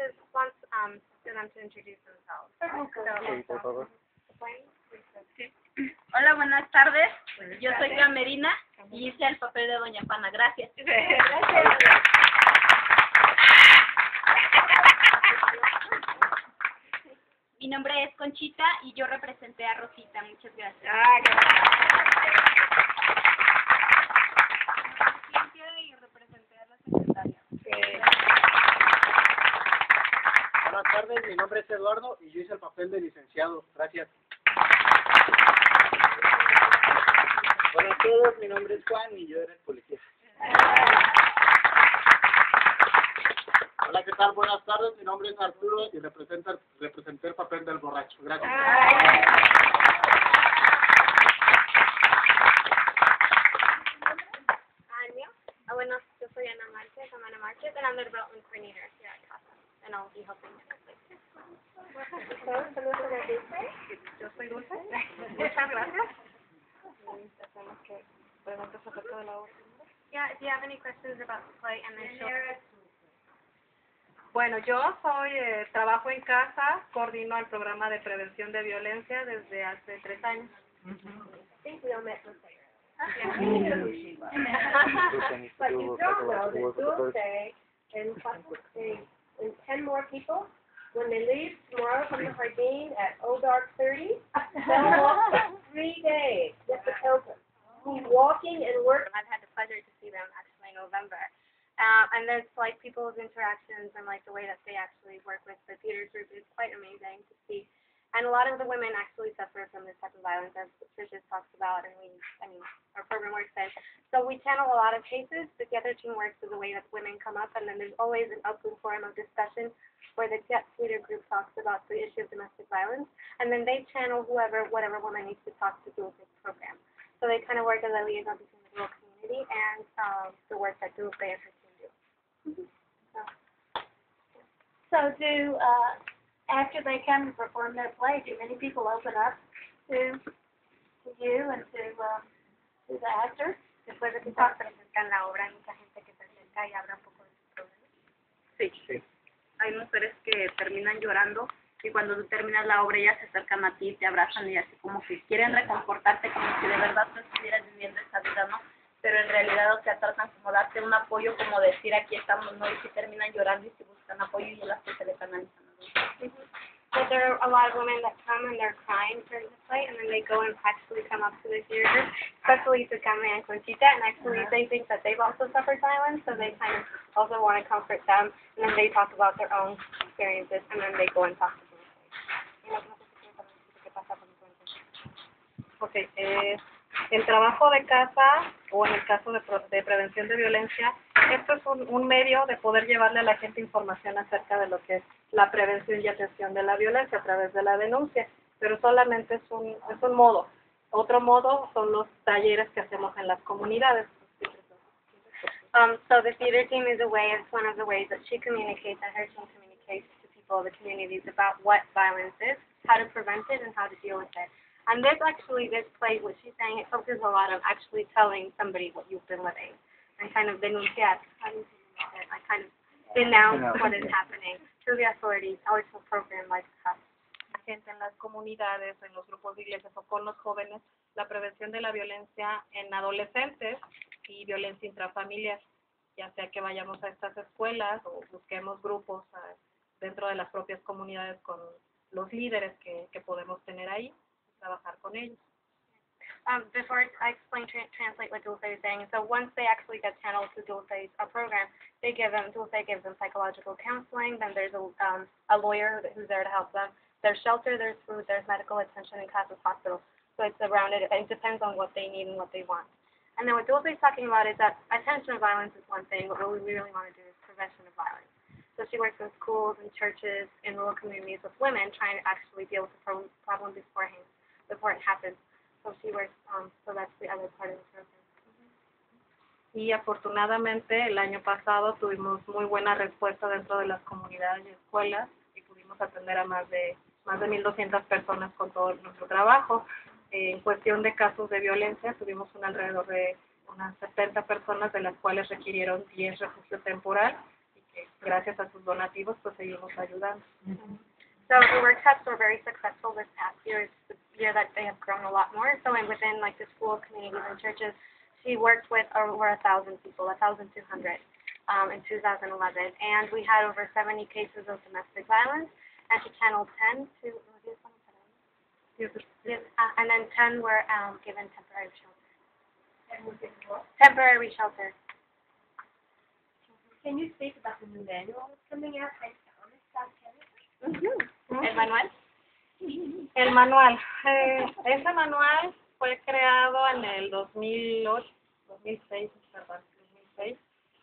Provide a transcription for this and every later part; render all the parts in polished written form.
just wants for them to introduce themselves. Hola, buenas tardes. Yo soy Clara Medina y hice el papel de Doña Pana. Gracias. Mi nombre es Conchita y yo representé a Rosita. Muchas gracias. Y representé a la secretaria. Buenas tardes, mi nombre es Eduardo y yo hice el papel de licenciado. Gracias. Hola a todos, mi nombre es Juan y yo era el policía. Hola, ¿qué tal? Buenas tardes, mi nombre es Arturo y representé el papel del borracho. Gracias. Bueno, yo soy Ana Márquez, and I'm the development coordinator here at CASA, and I'll be helping translate. Yo soy Dulce. Muchas gracias. Hacemos que preguntas acerca de la obra. Yeah, if you have any questions about the play, and then she'll... Bueno, yo trabajo en casa, coordino el programa de prevención de violencia desde hace 3 años. But you don't know that Dulce and 10 more people, when they leave tomorrow from the Jardine at dark 30, they'll walk for 3 days just to help them. He's walking and working. I've had the pleasure to see them actually in November. And there's like people's interactions and like the way that they actually work with the theater group is quite amazing to see. And a lot of the women actually suffer from this type of violence, as Tricia talks about, and our program works in. So we channel a lot of cases, but the other team works with the way that women come up, and then there's always an open forum of discussion where the theater group talks about the issue of domestic violence, and then they channel whatever woman needs to talk to do with this program. So they kind of work as a liaison between the rural community and the work that Dulce and her team do. So after they come and perform their play, do many people open up to you and to the actors? Después de que se presentan la obra, hay mucha gente que se acerca y habla un poco de su problema. Sí. Hay mujeres que terminan llorando y cuando tú terminas la obra ellas se acercan a ti, te abrazan y así como que quieren reconfortarte como si de verdad tú estuvieras viviendo esa vida, ¿no? Pero en realidad, o sea, tratan como darte un apoyo, como decir aquí estamos, ¿no? Y si terminan llorando y si buscan apoyo y las que se le canalizan. So there are a lot of women that come and they're crying during the play, and then they go and actually come up to the theater, especially to Carmen and Conchita, and actually they think that they've also suffered violence, so they kind of also want to comfort them, and then they talk about their own experiences, and then they go and talk to them. Okay, el trabajo de casa, o en el caso de prevención de violencia, esto es un medio de poder llevarle a la gente información acerca de lo que es la prevención y atención de la violencia a través de la denuncia, pero solamente es un modo. Otro modo son los talleres que hacemos en las comunidades. So the theater team is one of the ways that she communicates and her team communicates to people, the communities, about what violence is, how to prevent it, and how to deal with it. And this play, what she's saying, it focuses a lot on actually telling somebody what you've been living and kind of denunciar. How do you say it? Like kind of denounce what is happening to the authorities, also a program like CASA. La gente en las comunidades, en los grupos de iglesias o con los jóvenes, la prevención de la violencia en adolescentes y violencia intrafamiliar, ya sea que vayamos a estas escuelas o busquemos grupos dentro de las propias comunidades con los líderes que podemos tener ahí, trabajar con ellos. Before I explain, translate what Dulce is saying, so once they actually get channeled to Dulce's program, Dulce gives them psychological counseling, then there's a lawyer who's there to help them. There's shelter, there's food, there's medical attention in CASA's hospital. So it's around it depends on what they need and what they want. And then what Dulce is talking about is that attention to violence is one thing, but what we really want to do is prevention of violence. So she works in schools and churches, in rural communities with women, trying to actually deal with the problem before it happens. So she works, so that's the other part of the program. Y afortunadamente el año pasado tuvimos muy buena respuesta dentro de las comunidades y escuelas y pudimos atender a más de 1,200 personas con todo nuestro trabajo. En cuestión de casos de violencia tuvimos alrededor de unas 70 personas, de las cuales requirieron 10 refugio temporal y gracias a sus donativos pues seguimos ayudando. So the workshops were very successful this past year. It's the year that they have grown a lot more. So within like the school communities and churches, she worked with over 1,000 people, 1,200 in 2011. And we had over 70 cases of domestic violence. And she channeled 10 to, and then 10 were given temporary shelter. Temporary shelter. Can you speak about the new manual that's coming out? I found it, ¿El manual? El manual. Ese manual fue creado en el 2006,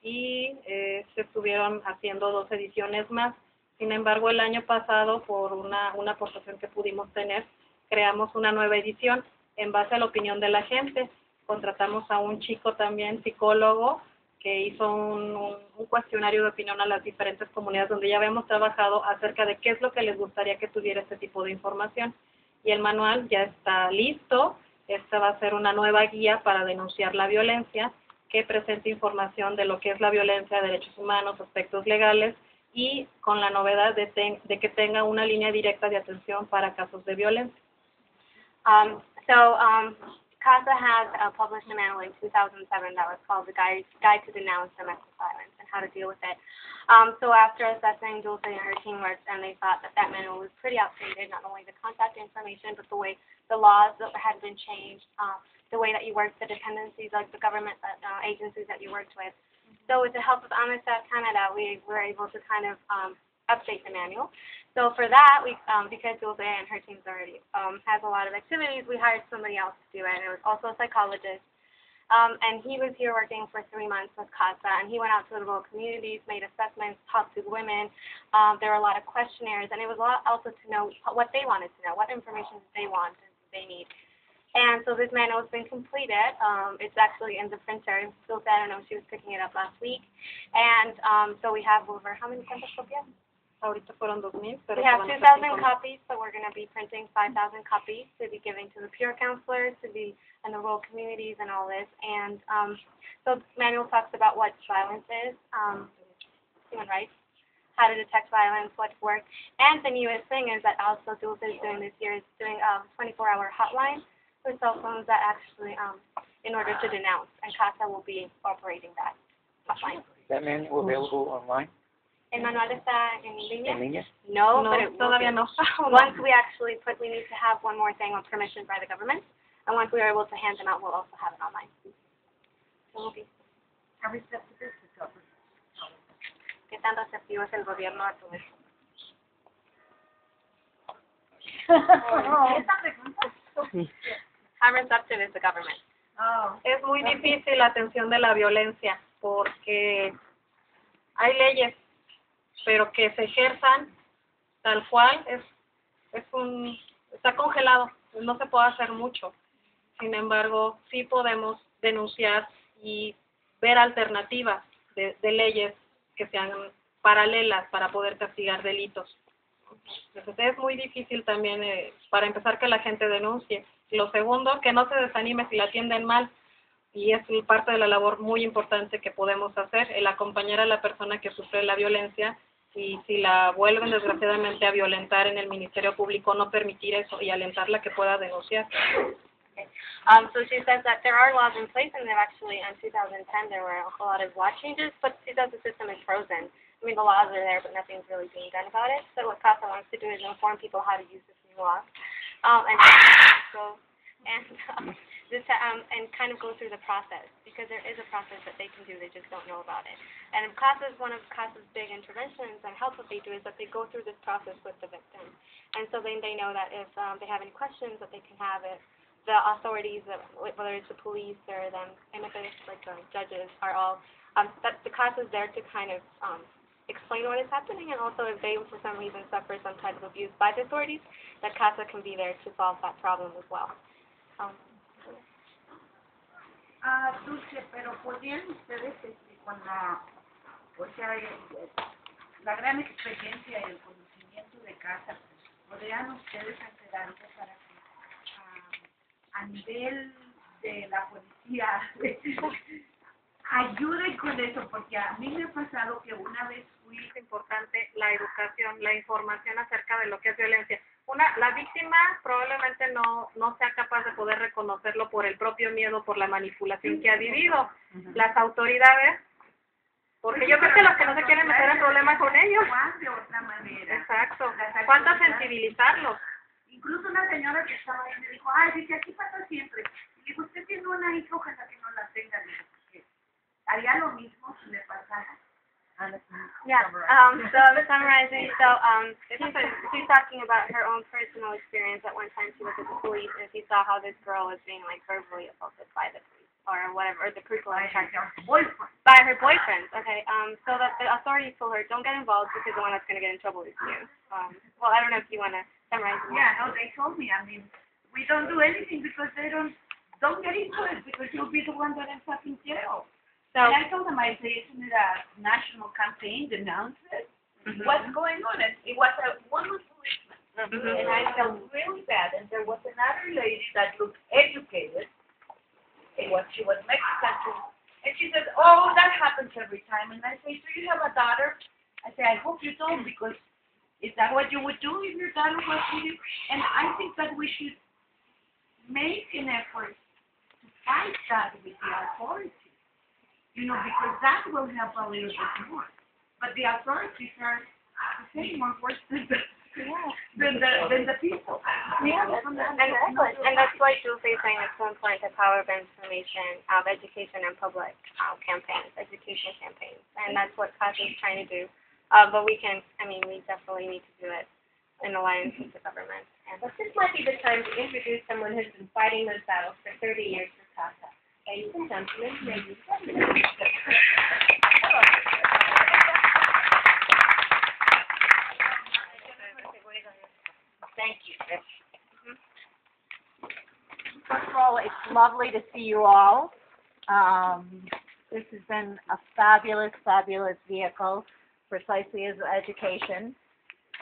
y se estuvieron haciendo 2 ediciones más. Sin embargo, el año pasado, por una aportación que pudimos tener, creamos una nueva edición en base a la opinión de la gente. Contratamos a un chico también, psicólogo, que hizo un cuestionario de opinión a las diferentes comunidades donde ya habíamos trabajado acerca de qué es lo que les gustaría que tuviera este tipo de información. Y el manual ya está listo. Esta va a ser una nueva guía para denunciar la violencia, que presente información de lo que es la violencia, derechos humanos, aspectos legales, y con la novedad de que tenga una línea directa de atención para casos de violencia. CASA has published a manual in 2007 that was called The Guide to Denounce Domestic Violence and How to Deal with It. So after assessing, Dulce and her team worked, and they thought that manual was pretty outdated, not only the contact information, but the way the laws that had been changed, the way that you worked, the dependencies, like the government agencies that you worked with. So with the help of Amistad Canada, we were able to kind of update the manual. So for that, we because Dulce and her teams already has a lot of activities, we hired somebody else to do it, and it was also a psychologist. And he was here working for 3 months with CASA, and he went out to the rural communities, made assessments, talked to women. There were a lot of questionnaires, and it was a lot also to know what they wanted to know, what information they want and they need. And so this manual has been completed. It's actually in the printer. Dulce, I don't know, she was picking it up last week. And so we have over, how many copies? Ahorita fueron 2,000, pero we have 2,000 copies, so we're going to be printing 5,000 copies to be giving to the peer counselors, to be in the rural communities and all this. And so the manual talks about what violence is, human rights, how to detect violence, what to work. And the newest thing is that also Dulce is doing this year is doing a 24-hour hotline for cell phones that actually, in order to denounce, and CASA will be operating that hotline. That manual available online? ¿El manual está en línea? ¿En línea? No, No, but it will todavía be. no. Once we actually we need to have one more thing with permission by the government, and once we are able to hand them out, we'll also have it online. So we'll be. ¿Qué tan receptivo es el gobierno a todo esto? How receptive is the government? Es muy difícil la atención de la violencia porque hay leyes, pero que se ejerzan tal cual está congelado, no se puede hacer mucho. Sin embargo, sí podemos denunciar y ver alternativas de leyes que sean paralelas para poder castigar delitos. Entonces es muy difícil también, para empezar, que la gente denuncie. Lo segundo, que no se desanime si la atienden mal, y es parte de la labor muy importante que podemos hacer, el acompañar a la persona que sufre la violencia, y si la vuelven desgraciadamente a violentar en el Ministerio Público, no permitir eso y alentarla que pueda denunciar. So she says that there are laws in place, and they've actually, in 2010, there were a whole lot of law changes, but she says the system is frozen. I mean, the laws are there, but nothing's really being done about it. So what CASA wants to do is inform people how to use this new law, and kind of go through the process, because there is a process that they can do, they just don't know about it. And CASA is one of CASA's big interventions, and help what they do is that they go through this process with the victim. And so then they know that if they have any questions, that they can have it. The authorities, whether it's the police or the immigrants, like the judges, are all, that the CASA is there to kind of explain what is happening, and also if they, for some reason, suffer some type of abuse by the authorities, that CASA can be there to solve that problem as well. Dulce, pero podrían ustedes, con la gran experiencia y el conocimiento de CASA, podrían ustedes hacer algo para que a nivel de la policía ayuden con eso, porque a mí me ha pasado que una vez fui... Es importante la educación, la información acerca de lo que es violencia. La víctima probablemente no sea capaz de poder reconocerlo por el propio miedo, por la manipulación que ha vivido. Las autoridades, porque yo creo que los que no se quieren meter en problemas son ellos. De otra manera. Exacto. ¿Cuánto sensibilizarlos? Incluso una señora que estaba ahí me dijo, ay, dice, aquí pasa siempre. Y digo, usted tiene una hija, ojalá que no la tenga. Digo, porque haría lo mismo si me pasara. Yeah, so I'm summarizing. So, she's talking about her own personal experience. At one time she was at the police and she saw how this girl was being like verbally assaulted by the police or whatever, or the people in charge. By her boyfriend. Okay, so that the authorities told her, don't get involved because the one that's going to get in trouble is you. Well, I don't know if you want to summarize. Yeah, no, they told me, I mean, we don't do anything because they don't get into it because you'll be the one that ends up in jail. So, And I told them, I say, isn't it a national campaign, denounce it? What's going on? And it was a woman policeman. And I felt really bad. And there was another lady that looked educated. She was Mexican too. And she said, oh, that happens every time. And I say, so you have a daughter? I say, I hope you don't, because is that what you would do if your daughter was with you? And I think that we should make an effort to fight that with the authorities. You know, because that will help a little bit more. But the authorities are the same or worse than the people. yeah, and that's why Jules is saying it's so important to power of information, education and public campaigns, education campaigns, and that's what CASA is trying to do. But we definitely need to do it in alliance with the government. And Well, this might be the time to introduce someone who's been fighting those battles for 30 years for CASA. Ladies and gentlemen, ladies and gentlemen. Thank you. First of all, it's lovely to see you all. This has been a fabulous, fabulous vehicle, precisely as education,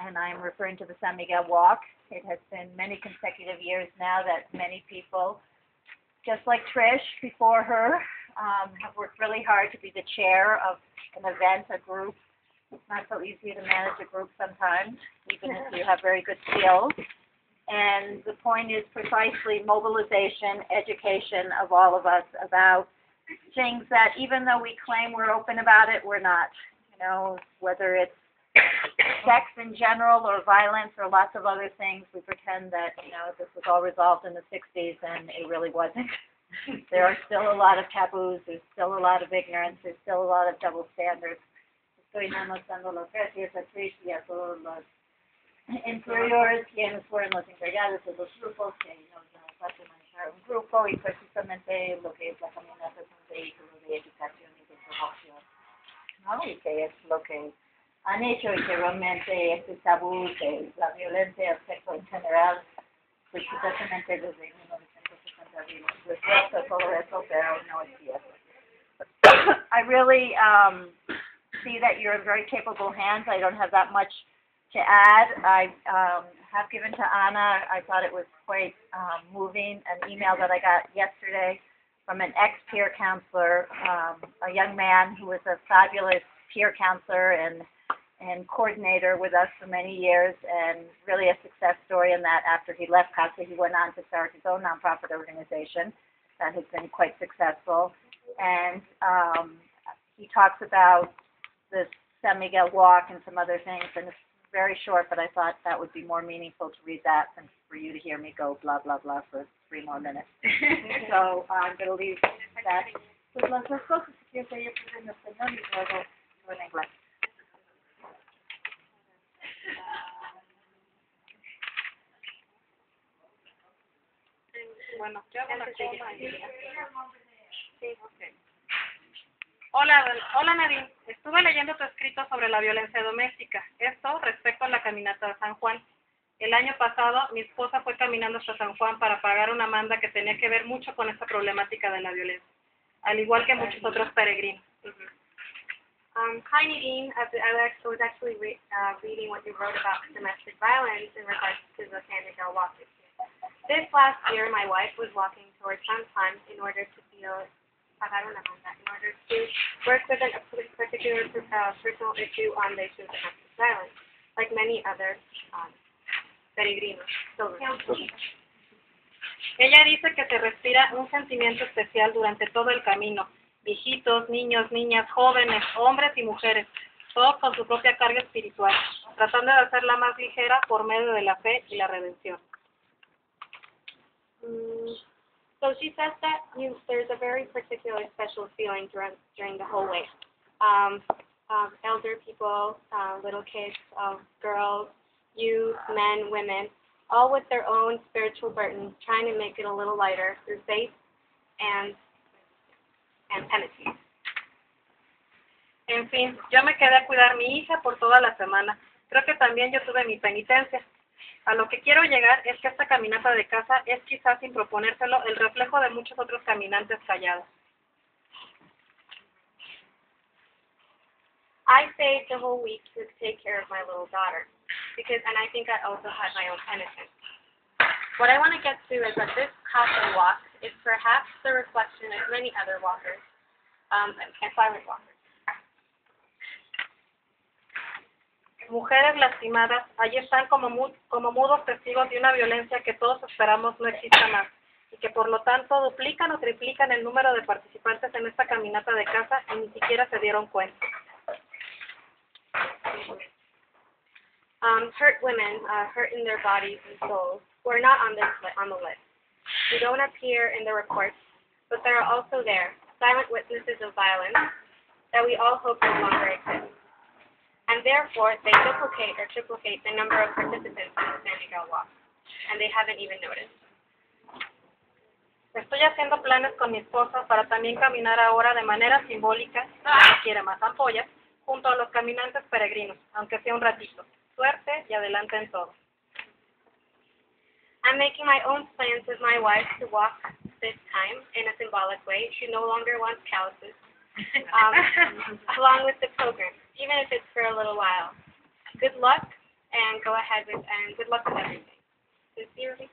and I'm referring to the San Miguel Walk. It has been many consecutive years now that many people, just like Trish before her, have worked really hard to be the chair of an event, a group. It's not so easy to manage a group sometimes, even if you have very good skills. And the point is precisely mobilization, education of all of us about things that even though we claim we're open about it, we're not. You know, whether it's sex in general or violence or lots of other things, we pretend that, you know, this was all resolved in the 60s and it really wasn't. There are still a lot of taboos, there's still a lot of ignorance, there's still a lot of double standards. Estoy nada más dando las gracias a Trish y a todos los inferiores quienes fueron los encargados de los grupos que nos hace manejar un grupo y precisamente lo que es la caminata es un vehículo de educación y de promoción, ¿no? Y que es lo que han hecho y que realmente este tabú de la violencia al sexo en general, pues supuestamente desde 1960 vimos resuelto todo eso, pero no es cierto. I really see that you're in very capable hands. I don't have that much to add. I have given to Anna, I thought it was quite moving, an email that I got yesterday from an ex-peer counselor, a young man who was a fabulous peer counselor and coordinator with us for many years, and really a success story in that after he left CASA, he went on to start his own nonprofit organization that has been quite successful. And he talks about the San Miguel Walk and some other things, and it's very short, but I thought that would be more meaningful to read that than for you to hear me go blah, blah, blah for 3 more minutes. So I'm going to leave that. Pues las dos cosas que quiero yo en español y luego en inglés. Bueno, yo hago la coma y... Sí, okay. Hola Nadine, estuve leyendo tu escrito sobre la violencia doméstica, esto respecto a la caminata de San Juan. El año pasado mi esposa fue caminando hasta San Juan para pagar una manda que tenía que ver mucho con esta problemática de la violencia, al igual que muchos otros peregrinos. Hi Nadine, I was actually reading what you wrote about domestic violence in regards to the San Miguel Walk issue. This last year, my wife was walking towards San Juan in order to feel pagar una banda in order to work with a particular personal issue on the issue of domestic violence, like many other peregrinos. Ella dice que se respira un sentimiento especial durante todo el camino. Viejitos, niños, niñas, jóvenes, hombres y mujeres, todos con su propia carga espiritual, tratando de hacerla más ligera por medio de la fe y la redención. So she says that there's a very particular special feeling during the whole way. Elder people, little kids, girls, youth, men, women, all with their own spiritual burden, trying to make it a little lighter through faith and penitence. En fin, yo me quedé a cuidar a mi hija por toda la semana. Creo que también yo tuve mi penitencia. A lo que quiero llegar es que esta caminata de casa es quizás, sin proponérselo, el reflejo de muchos otros caminantes callados. I stayed the whole week to take care of my little daughter, and I think I also had my own penitence. What I want to get to is that this CASA walk is perhaps the reflection of many other walkers, and silent walkers. Mujeres lastimadas, allí están como mudos testigos de una violencia que todos esperamos no exista más, y que por lo tanto duplican o triplican el número de participantes en esta caminata de casa y ni siquiera se dieron cuenta. Hurt women, hurt in their bodies and souls, who are not on the list, who don't appear in the reports, but they are also there, silent witnesses of violence that we all hope no longer exist. And therefore, they duplicate or triplicate the number of participants in the San Miguel Walk, and they haven't even noticed. Estoy haciendo planes con mi esposa para también caminar ahora de manera simbólica, si quiere más ampollas, junto a los caminantes peregrinos, aunque sea un ratito. Suerte y adelante en todo. I'm making my own plans with my wife to walk this time in a symbolic way. She no longer wants calluses, along with the program, even if it's for a little while. Good luck, and good luck with everything. Sincerely.